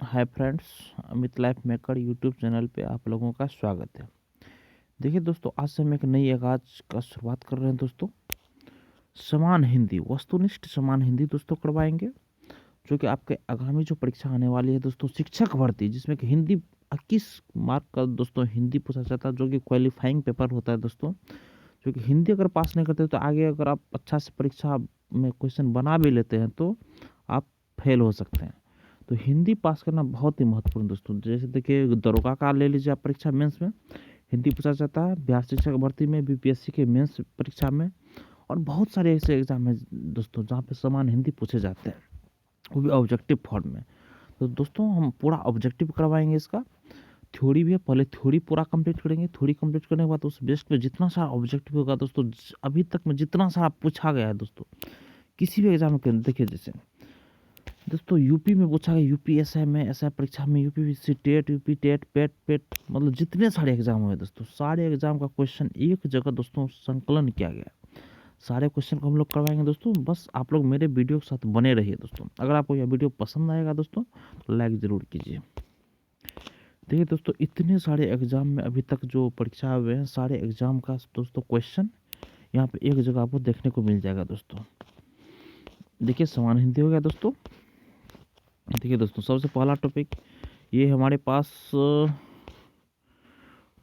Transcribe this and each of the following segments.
Hi friends, Amit life maker YouTube channel पे आप लोगों का स्वागत है। देखिए दोस्तों, आज से हम एक नई आगाज का शुरुआत कर रहे हैं दोस्तों। समान हिंदी, वस्तुनिष्ठ समान हिंदी दोस्तों करवाएंगे, जो कि आपके आगामी जो परीक्षा आने वाली है दोस्तों, शिक्षक भर्ती, जिसमें कि हिंदी 21 मार्क का दोस्तों हिंदी पूछा जाता है, जो कि क्वालिफाइंग पेपर होता है दोस्तों। जो कि हिंदी अगर पास नहीं करते तो आगे अगर आप अच्छा से परीक्षा में क्वेश्चन बना भी लेते हैं तो आप फेल हो सकते हैं। तो हिंदी पास करना बहुत ही महत्वपूर्ण दोस्तों। जैसे देखिए, दरोगा का ले लीजिए आप, परीक्षा मेंस में हिंदी पूछा जाता है, बिहार शिक्षक भर्ती में, बीपीएससी के मेंस परीक्षा में, और बहुत सारे ऐसे एग्जाम हैं दोस्तों जहाँ पे समान हिंदी पूछे जाते हैं, वो भी ऑब्जेक्टिव फॉर्म में। तो दोस्तों हम पूरा ऑब्जेक्टिव करवाएंगे इसका। थ्योरी भी है, पहले थ्योरी पूरा कंप्लीट करेंगे। थ्योरी कंप्लीट करने के बाद उस बेस पे जितना सारा ऑब्जेक्टिव होगा दोस्तों, अभी तक में जितना सारा पूछा गया है दोस्तों किसी भी एग्जाम के, देखिए जैसे दोस्तों यूपी में पूछा गया, यूपी एसआई में, एसआई परीक्षा में, UP C TET, UP TET, PET PET, मतलब जितने सारे एग्जाम हुए दोस्तों, सारे एग्जाम का क्वेश्चन एक जगह दोस्तों संकलन किया गया। सारे क्वेश्चन को हम लोग करवाएंगे दोस्तों। बस आप लोग मेरे वीडियो के साथ बने रहिए दोस्तों। अगर आपको यह वीडियो पसंद आएगा दोस्तों तो लाइक ज़रूर कीजिए। देखिए दोस्तों, इतने सारे एग्जाम में अभी तक जो परीक्षा हुए हैं, सारे एग्जाम का दोस्तों क्वेश्चन यहाँ पे एक जगह आपको देखने को मिल जाएगा दोस्तों। देखिए, समान हिंदी हो गया दोस्तों। देखिए दोस्तों, सबसे पहला टॉपिक ये हमारे पास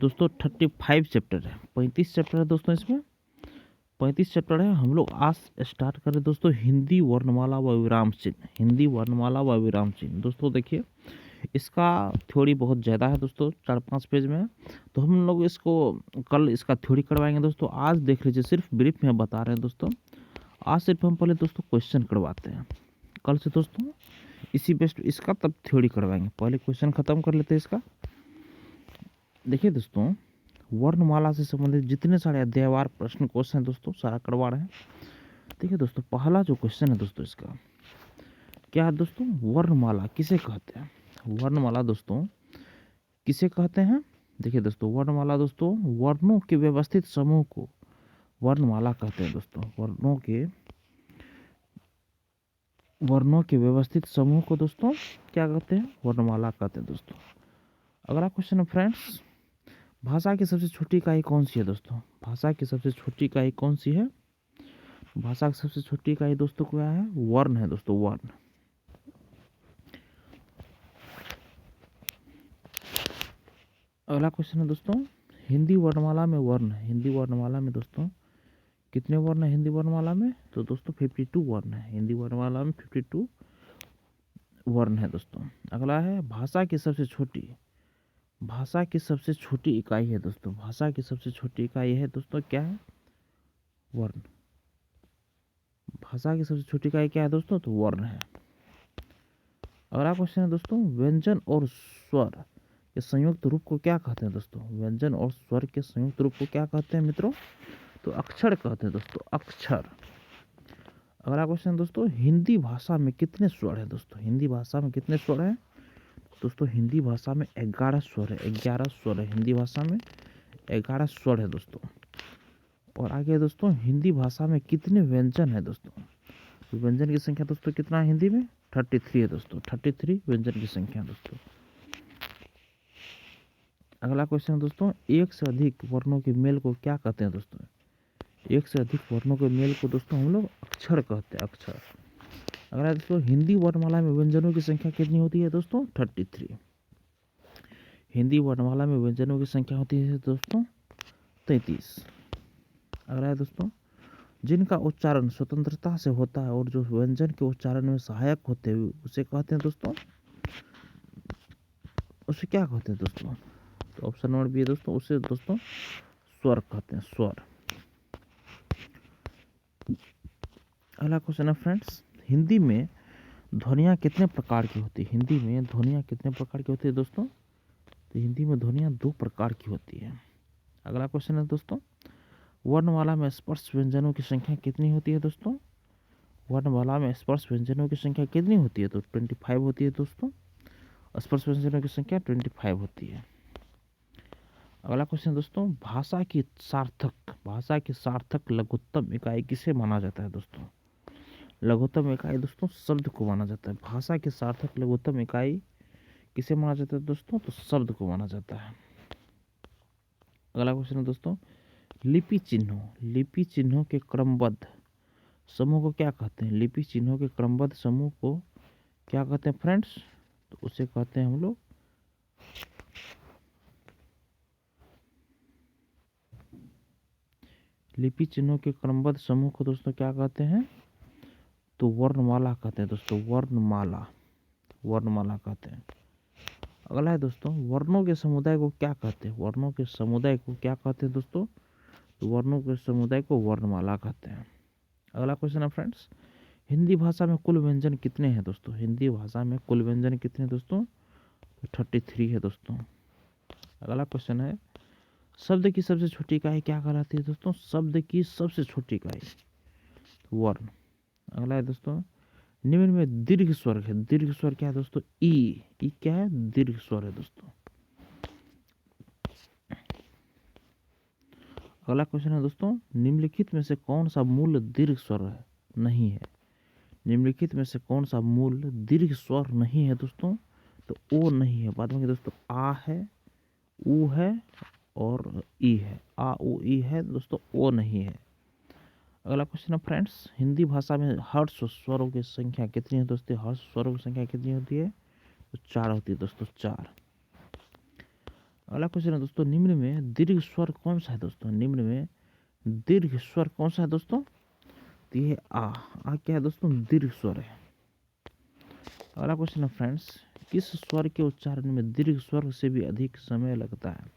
दोस्तों 35 चैप्टर है, 35 चैप्टर है दोस्तों। इसमें 35 चैप्टर है। हम लोग आज स्टार्ट करें दोस्तों हिंदी वर्णमाला व विराम चिन्ह। हिंदी वर्णमाला व विराम चिन्ह दोस्तों, देखिए इसका थ्योरी बहुत ज़्यादा है दोस्तों, 4-5 पेज में है। तो हम लोग इसको कल इसका थ्योरी करवाएंगे दोस्तों। आज देख लीजिए, सिर्फ ब्रीफ में बता रहे हैं दोस्तों। आज सिर्फ हम पहले दोस्तों क्वेश्चन करवाते हैं, कल से दोस्तों इसी बेस्ट इसका तब थ्योरी करवाएंगे। पहले क्वेश्चन खत्म कर लेते हैं इसका। देखिए दोस्तों, वर्णमाला से संबंधित जितने सारे अध्यायवार प्रश्न क्वेश्चन हैं दोस्तों, सारा करवा रहे हैं। देखिए दोस्तों, पहला जो क्वेश्चन है दोस्तों, इसका क्या है दोस्तों, वर्णमाला किसे कहते हैं? वर्णमाला दोस्तों किसे कहते हैं? देखिए दोस्तों, वर्णमाला दोस्तों वर्णों के व्यवस्थित समूह को वर्णमाला कहते हैं दोस्तों। वर्णों के व्यवस्थित समूह को दोस्तों क्या कहते हैं? वर्णमाला कहते हैं दोस्तों। अगला क्वेश्चन है फ्रेंड्स, भाषा की सबसे छोटी इकाई कौन सी है दोस्तों? भाषा की सबसे छोटी इकाई कौन सी है? भाषा की सबसे छोटी इकाई दोस्तों क्या है? वर्ण है दोस्तों, वर्ण। अगला क्वेश्चन है दोस्तों, हिंदी वर्णमाला में वर्ण है। हिंदी वर्णमाला में दोस्तों कितने वर्ण है? हिंदी वर्णमाला में तो दोस्तों 52 वर्ण है। हिंदी वर्णमाला में 52 वर्ण है दोस्तों। अगला है, भाषा की सबसे छोटी इकाई है दोस्तों। भाषा की सबसे छोटी इकाई है दोस्तों, क्या है? वर्ण। भाषा की सबसे छोटी इकाई क्या है दोस्तों? तो वर्ण है। अगला क्वेश्चन है दोस्तों, व्यंजन और स्वर के संयुक्त रूप को क्या कहते हैं दोस्तों? व्यंजन और स्वर के संयुक्त रूप को क्या कहते हैं मित्रों? तो अक्षर कहते हैं दोस्तों, अक्षर। अगला क्वेश्चन दोस्तों, हिंदी भाषा में कितने स्वर हैं दोस्तों? हिंदी भाषा में कितने स्वर हैं दोस्तों? हिंदी भाषा में 11 स्वर है। 11 स्वर है हिंदी भाषा में, 11 स्वर है दोस्तों। और आगे दोस्तों, हिंदी भाषा में कितने व्यंजन है दोस्तों? तो व्यंजन की संख्या दोस्तों कितना है हिंदी में? 33 है दोस्तों। 33 व्यंजन की संख्या दोस्तों। अगला क्वेश्चन है दोस्तों, एक से अधिक वर्णों के मेल को क्या कहते हैं दोस्तों? एक से अधिक वर्णों के मेल को दोस्तों हम लोग अक्षर कहते हैं, अक्षर। अगला दोस्तों, हिंदी वर्णमाला में व्यंजनों की संख्या कितनी होती है दोस्तों? 33। हिंदी वर्णमाला में व्यंजनों की संख्या होती है दोस्तों 33। अगला है दोस्तों, जिनका उच्चारण स्वतंत्रता से होता है और जो व्यंजन के उच्चारण में सहायक होते हैं उसे कहते हैं दोस्तों, उसे क्या कहते हैं दोस्तों? तो ऑप्शन नंबर बी है दोस्तों, उसे दोस्तों स्वर कहते हैं, स्वर। अगला क्वेश्चन है फ्रेंड्स, हिंदी में ध्वनियाँ कितने प्रकार की होती है? हिंदी में ध्वनियाँ कितने प्रकार की होती है दोस्तों? तो हिंदी में ध्वनियाँ 2 प्रकार की होती है। अगला क्वेश्चन है दोस्तों, वर्णमाला में स्पर्श व्यंजनों की संख्या कितनी होती है दोस्तों? वर्णमाला में स्पर्श व्यंजनों की संख्या कितनी होती है? तो 25 होती है दोस्तों। स्पर्श व्यंजनों की संख्या 25 होती है। अगला क्वेश्चन दोस्तों, भाषा की सार्थक लघुत्तम इकाई किसे माना जाता है दोस्तों? लघुत्तम इकाई दोस्तों शब्द को माना जाता है। भाषा की सार्थक लघुत्तम इकाई किसे माना जाता है दोस्तों? तो शब्द को माना जाता है। अगला क्वेश्चन है दोस्तों, लिपि चिन्हों, लिपि चिन्हों के क्रमबद्ध समूह को क्या कहते हैं? लिपि चिन्हों के क्रमबद्ध समूह को क्या कहते हैं फ्रेंड्स? तो उसे कहते हैं हम लोग लिपि चिन्हों के क्रमबद्ध समूह को दोस्तों क्या कहते हैं? तो वर्णमाला कहते हैं दोस्तों, वर्णमाला, वर्णमाला कहते हैं। अगला है दोस्तों, वर्णों के समुदाय को क्या कहते हैं? वर्णों के समुदाय को क्या कहते हैं दोस्तों? तो वर्णों के समुदाय को वर्णमाला कहते हैं। अगला क्वेश्चन है फ्रेंड्स, हिंदी भाषा में कुल व्यंजन कितने हैं दोस्तों? हिंदी भाषा में कुल व्यंजन कितने हैं दोस्तों? तो 33 है दोस्तों। अगला क्वेश्चन है, शब्द की सबसे छोटी इकाई क्या कहलाती है दोस्तों? शब्द की सबसे छोटी इकाई वर्ण। अगला है दोस्तों, निम्न में दीर्घ स्वर है, दीर्घ स्वर क्या है दोस्तों? ई। ई क्या है? दीर्घ स्वर है दोस्तों। अगला क्वेश्चन है दोस्तों, निम्नलिखित में से कौन सा मूल दीर्घ स्वर है? नहीं है। निम्नलिखित में से कौन सा मूल दीर्घ स्वर नहीं है दोस्तों? तो ओ नहीं है। बाद में दोस्तों आ है, ऊ है और ई है। आ ऊ ई है दोस्तों, ओ नहीं है। अगला क्वेश्चन है फ्रेंड्स, हिंदी भाषा में हर्ष स्वरों की संख्या कितनी है दोस्तों? हर्ष स्वरों की संख्या कितनी होती है? तो 4 होती है दोस्तों, 4। अगला क्वेश्चन है दोस्तों, निम्न में दीर्घ स्वर कौन सा है दोस्तों? निम्न में दीर्घ स्वर कौन सा है दोस्तों? तो ये आ क्या है दोस्तों? दीर्घ स्वर है। अगला क्वेश्चन है फ्रेंड्स, किस स्वर के उच्चारण में दीर्घ स्वर से भी अधिक समय लगता है?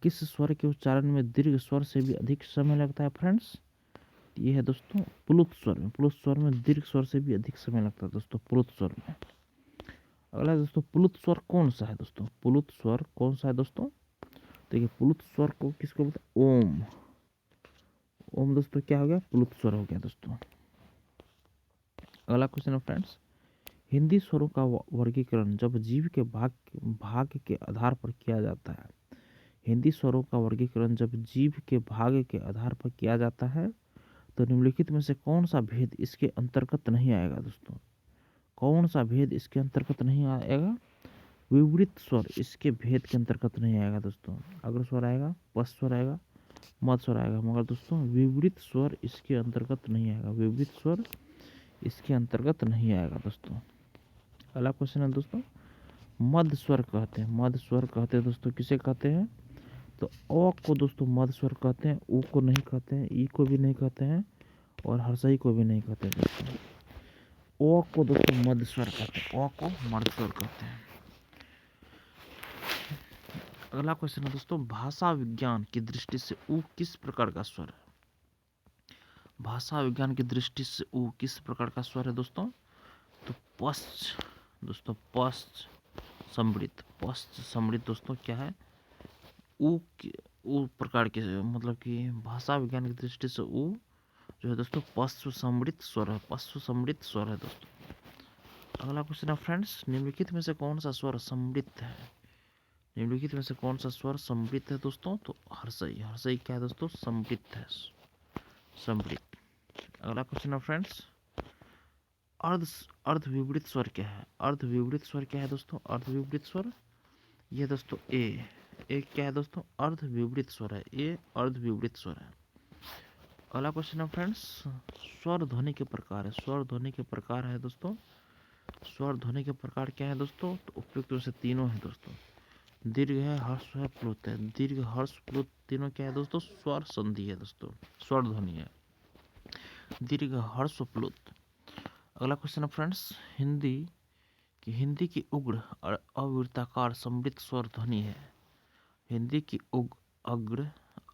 किस स्वर के उच्चारण में दीर्घ स्वर से भी अधिक समय लगता है फ्रेंड्स? ये है दोस्तों प्लुत स्वर में। प्लुत स्वर में दीर्घ स्वर से भी अधिक समय लगता है दोस्तों, प्लुत स्वर में। अगला दोस्तों, प्लुत स्वर कौन सा है दोस्तों? प्लुत स्वर कौन सा है दोस्तों? देखिए प्लुत स्वर को किसको बोलते हैं? ओम। ओम दोस्तों क्या हो गया? प्लुत स्वर हो गया दोस्तों। अगला क्वेश्चन है फ्रेंड्स, हिंदी स्वरों का वर्गीकरण जब जीव के भाग के आधार पर किया जाता है। हिंदी स्वरों का वर्गीकरण जब जीव के भाग के आधार पर किया जाता है तो निम्नलिखित में से कौन सा भेद इसके अंतर्गत नहीं आएगा दोस्तों? कौन सा भेद इसके अंतर्गत नहीं आएगा? विवृत स्वर इसके भेद के अंतर्गत नहीं आएगा दोस्तों। अग्र स्वर आएगा, पश्च स्वर आएगा, मध्य स्वर आएगा, मगर दोस्तों विवृत स्वर इसके अंतर्गत नहीं आएगा। विवृत स्वर इसके अंतर्गत नहीं आएगा दोस्तों। अगला क्वेश्चन है दोस्तों, मध्य स्वर कहते हैं, मध्य स्वर कहते हैं दोस्तों, किसे कहते हैं? तो अ को दोस्तों मध्य स्वर कहते हैं, ऊ को नहीं कहते हैं, ई को भी नहीं कहते हैं और हर्षई को भी नहीं कहते हैं दोस्तों। ओ को दोस्तों मध्य स्वर कहते हैं, ओ को मध्य स्वर कहते हैं। अगला क्वेश्चन है दोस्तों, भाषा विज्ञान की दृष्टि से ऊ किस प्रकार का स्वर है? भाषा विज्ञान की दृष्टि से ऊ किस प्रकार का स्वर है दोस्तों? तो पश्च दोस्तों, पश्च समृद्ध, पश्च समृद्ध दोस्तों क्या है? ऊ प्रकार के, मतलब कि भाषा विज्ञान की दृष्टि से ऊ जो है दोस्तों पश्च समृद्ध स्वर है, पश्च समृद्ध स्वर है दोस्तों। अगला क्वेश्चन है फ्रेंड्स, निम्नलिखित में से कौन सा स्वर समृद्ध है? निम्नलिखित में से कौन सा स्वर समृद्ध है दोस्तों? तो हर्षई। हर्षई क्या है दोस्तों? समृद्ध है, समृद्ध। अगला क्वेश्चन है फ्रेंड्स, अर्धविवृत स्वर क्या है? अर्धविवृत स्वर क्या है दोस्तों? अर्धविवृत स्वर ये दोस्तों ए क्या है दोस्तों? अर्धविवृत स्वर है, ए अर्धविवृत स्वर है। अगला क्वेश्चन है फ्रेंड्स, स्वर ध्वनि के प्रकार है। स्वर ध्वनि के प्रकार है दोस्तों, स्वर ध्वनि के प्रकार क्या है दोस्तों? तो उपयुक्त में से तीनों है दोस्तों, दीर्घ है, हर्ष है, प्लुत है। दीर्घ, हर्ष, प्लुत तीनों क्या है दोस्तों? स्वर संधि है दोस्तों, स्वर ध्वनि है, दीर्घ, हर्ष, प्लुत। अगला क्वेश्चन है फ्रेंड्स, हिंदी की उग्र और अवृत्ताकार समृद्ध स्वर ध्वनि है। हिंदी की अग्र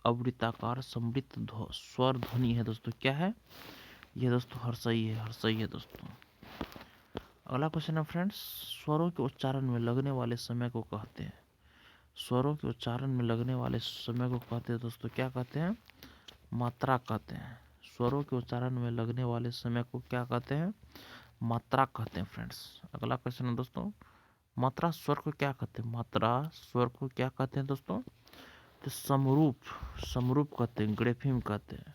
अवृत्ताकार समृद्ध स्वर ध्वनि है दोस्तों, क्या है? यह दोस्तों हर्षई है, हर्षई है दोस्तों। अगला क्वेश्चन है फ्रेंड्स, स्वरों के उच्चारण में लगने वाले समय को कहते हैं। स्वरों के उच्चारण में लगने वाले समय को कहते हैं दोस्तों, क्या कहते हैं? मात्रा कहते हैं। स्वरों के उच्चारण में लगने वाले समय को क्या कहते हैं? मात्रा कहते हैं फ्रेंड्स। अगला क्वेश्चन है दोस्तों, मात्रा स्वर को क्या कहते हैं? मात्रा स्वर को क्या कहते हैं दोस्तों? तो समरूप, समरूप कहते हैं, ग्रेफिम कहते हैं।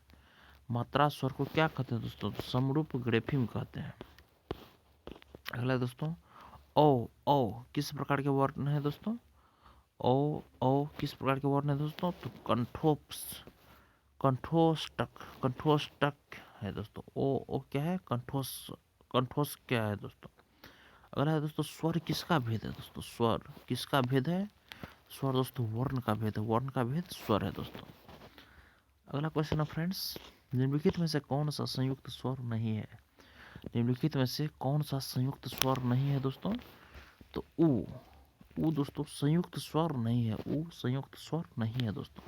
मात्रा स्वर को क्या कहते हैं दोस्तों? तो समरूप, ग्रेफिम कहते हैं। अगला दोस्तों, ओ किस प्रकार के वर्ण है दोस्तों? ओ किस प्रकार के वर्ण है दोस्तों? तो कंठोष्टक है दोस्तों। ओ क्या है? कंठोस क्या है दोस्तों? अगला है दोस्तों, स्वर किसका भेद है दोस्तों? स्वर किसका भेद है? स्वर दोस्तों वर्ण का भेद है। वर्ण का भेद स्वर है दोस्तों। अगला क्वेश्चन है फ्रेंड्स, निम्नलिखित में से कौन सा संयुक्त स्वर नहीं है? निम्नलिखित में से कौन सा संयुक्त स्वर नहीं है दोस्तों? तो ऊ दोस्तों संयुक्त स्वर नहीं है। ऊ संयुक्त स्वर नहीं है दोस्तों।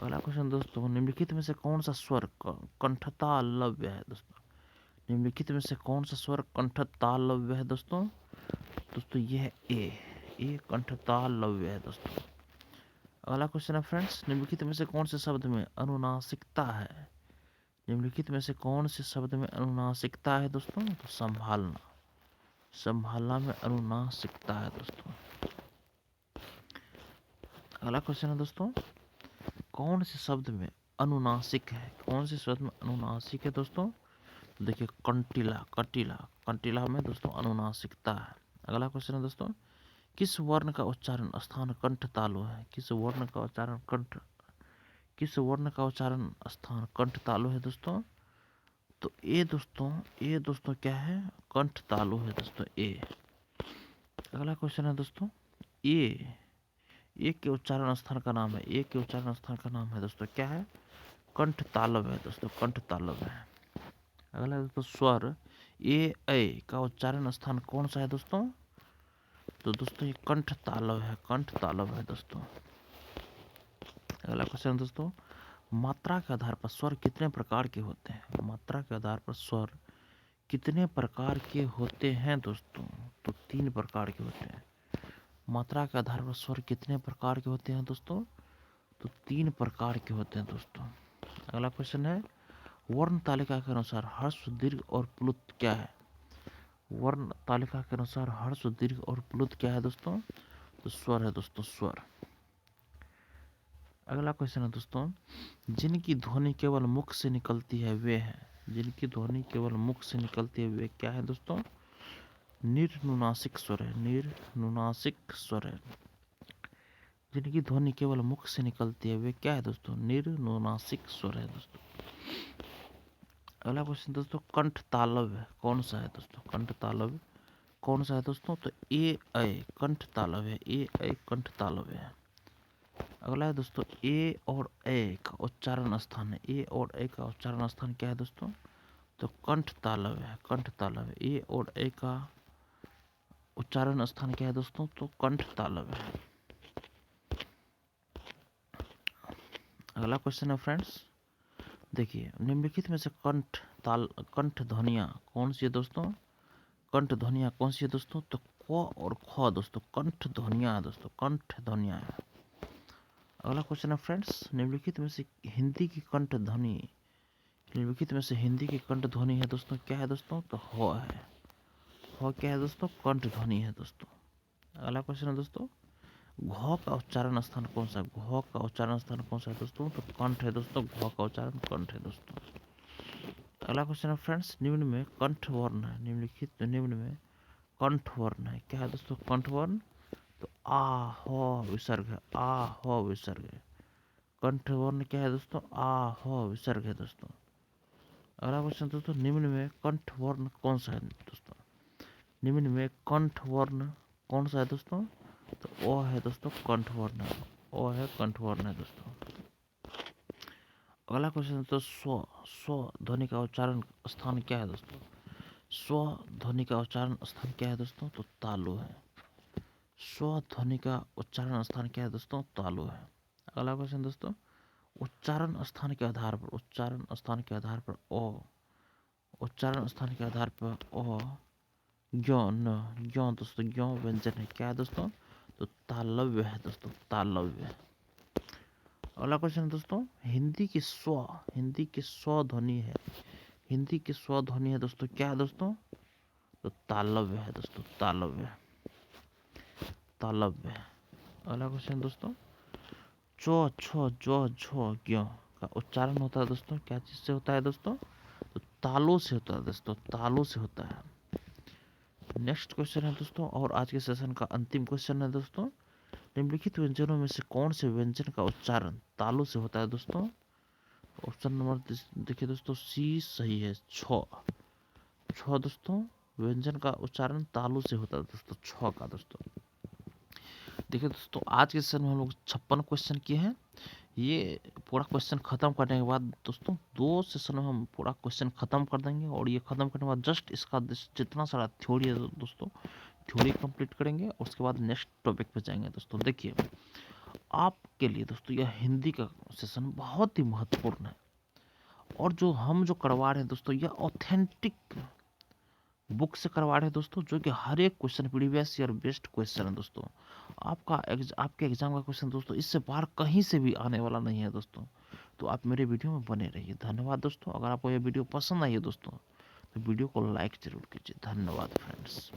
अगला क्वेश्चन दोस्तों, निम्नलिखित में से कौन सा स्वर कंठतालव्य है दोस्तों? निम्नलिखित में से कौन सा स्वर कंठतालव्य है दोस्तों? दोस्तों ये है ए कंठतालव्य है दोस्तों। अगला क्वेश्चन है फ्रेंड्स, निम्नलिखित में से कौन से शब्द में अनुनासिकता है? निम्नलिखित में से कौन से शब्द में अनुनासिकता है दोस्तों? तो संभालना में अनुनासिकता है दोस्तों। अगला क्वेश्चन है दोस्तों, कौन से शब्द में अनुनासिक है? कौन से शब्द में अनुनासिक है दोस्तों? तो देखिए कंटीला में दोस्तों अनुनासिकता है। अगला क्वेश्चन है दोस्तों, किस वर्ण का उच्चारण स्थान कंठ तालु है? किस वर्ण का उच्चारण स्थान कंठ तालु है दोस्तों? तो ए दोस्तों क्या है? कंठ तालु है दोस्तों ए। अगला क्वेश्चन है दोस्तों, ए के उच्चारण स्थान का नाम है। ए के उच्चारण स्थान का नाम है दोस्तों क्या है? कंठ तालव है दोस्तों, कंठ तालव है। अगला दोस्तों, स्वर ए का उच्चारण स्थान कौन सा है दोस्तों? तो दोस्तों ये कंठ तालव है दोस्तों। अगला क्वेश्चन दोस्तों, मात्रा के आधार पर स्वर कितने प्रकार के होते हैं? मात्रा के आधार पर स्वर कितने प्रकार के होते हैं दोस्तों? तो 3 प्रकार के होते हैं। मात्रा के आधार पर स्वर कितने प्रकार के होते हैं दोस्तों? तो 3 प्रकार के होते हैं दोस्तों। अगला क्वेश्चन है, वर्ण तालिका के अनुसार ह्रस्व, दीर्घ और प्लुत क्या है? वर्ण तालिका के अनुसार ह्रस्व, दीर्घ और प्लुत क्या है दोस्तों? तो स्वर है दोस्तों, स्वर। अगला क्वेश्चन है दोस्तों, जिनकी ध्वनि केवल मुख से निकलती है वे हैं। जिनकी ध्वनि केवल मुख से निकलती है वे क्या है दोस्तों? निर्नुनासिक स्वर है। निर्नुनासिक स्वर है। जिनकी ध्वनि केवल मुख से निकलती है वे क्या है दोस्तों? निर्नुनासिक स्वर है दोस्तों। अगला क्वेश्चन दोस्तों, कंठ तालव्य कौन सा है दोस्तों? कंठ तालव्य कौन सा है दोस्तों? तो ए कंठ तालव्य है। ए कंठ तालव्य है। अगला है दोस्तों, ए और ए का उच्चारण स्थान है। ए और ए का उच्चारण स्थान क्या है दोस्तों? तो कंठ तालव्य है। कंठ तालव्य। ए और ए का उच्चारण स्थान क्या है दोस्तों? तो कंठ तालव्य है। अगला क्वेश्चन है फ्रेंड्स, देखिए निम्नलिखित में से कंठ ध्वनियाँ कौन सी है दोस्तों? कंठ ध्वनियाँ कौन सी है दोस्तों? तो क और ख दोस्तों कंठ ध्वनियाँ है दोस्तों, कंठ ध्वनियाँ है। अगला क्वेश्चन है फ्रेंड्स, निम्नलिखित में से हिंदी की कंठ ध्वनि है दोस्तों क्या है दोस्तों? तो ह है। ह क्या है दोस्तों? कंठ ध्वनि है दोस्तों। अगला क्वेश्चन है दोस्तों, घ का उच्चारण स्थान कौन सा है? घ का उच्चारण स्थान कौन सा है दोस्तों? तो कंठ है दोस्तों। घ का उच्चारण कंठ है दोस्तों। अगला क्वेश्चन है फ्रेंड्स, निम्न में कंठ वर्ण है। निम्न में कंठ वर्ण है। क्या है दोस्तों कंठ वर्ण? तो आ ह विसर्ग है। आ ह विसर्ग है। कंठ वर्ण क्या है दोस्तों? आ ह विसर्ग है दोस्तों। अगला क्वेश्चन दोस्तों, निम्न में कंठ वर्ण कौन सा है दोस्तों? निम्न में कंठ वर्ण कौन सा है दोस्तों? तो ओ है दोस्तों कंठ वर्ण है। ओ है कंठ वर्ण है दोस्तों। अगला क्वेश्चन तो स्व ध्वनि का उच्चारण स्थान क्या है दोस्तों? स्व ध्वनि का उच्चारण स्थान क्या है दोस्तों? तो तालु है। स्व ध्वनि का उच्चारण स्थान क्या है दोस्तों? तालु है। अगला क्वेश्चन दोस्तों, उच्चारण स्थान के आधार पर ओ ज्ञ दोस्तों ज्ञ व्यंजन है। क्या है दोस्तों? तो तालव्य है दोस्तों, तालव्य। अगला क्वेश्चन दोस्तों, हिंदी की स्व ध्वनि है। हिंदी की स्व ध्वनि है दोस्तों क्या है दोस्तों? तो तालव्य है दोस्तों, तालव्य। अगला क्वेश्चन दोस्तों, चो छो जो झो ज्ञ का उच्चारण होता है दोस्तों क्या चीज से होता है दोस्तों? तो तालु से होता है दोस्तों, तालु से होता है। नेक्स्ट क्वेश्चन है दोस्तों, और आज के सेशन का अंतिम क्वेश्चन है दोस्तों। निम्नलिखित व्यंजनों में से कौन से व्यंजन का उच्चारण तालु से होता है दोस्तों? ऑप्शन नंबर देखिए दोस्तों, सी सही है, छ। छ दोस्तों, व्यंजन का उच्चारण तालु से होता है दोस्तों, छ का दोस्तों। देखिए दोस्तों, आज के सेशन में हम लोग 56 क्वेश्चन किए हैं। ये पूरा क्वेश्चन खत्म करने के बाद दोस्तों 2 सेशन में हम पूरा क्वेश्चन खत्म कर देंगे, और ये खत्म करने के बाद जस्ट इसका जितना सारा थ्योरी है दोस्तों, थ्योरी कंप्लीट करेंगे, और उसके बाद नेक्स्ट टॉपिक पे जाएंगे दोस्तों। देखिए, आपके लिए दोस्तों यह हिंदी का सेशन बहुत ही महत्वपूर्ण है, और जो करवा रहे हैं दोस्तों, यह ऑथेंटिक बुक से करवा रहे हैं दोस्तों, जो कि हर एक question previous year based question है दोस्तों। आपके एग्जाम का क्वेश्चन दोस्तों इससे बाहर कहीं से भी आने वाला नहीं है दोस्तों। तो आप मेरे वीडियो में बने रहिए। धन्यवाद दोस्तों। अगर आपको यह वीडियो पसंद आई है दोस्तों, तो वीडियो को लाइक जरूर कीजिए। धन्यवाद फ्रेंड्स।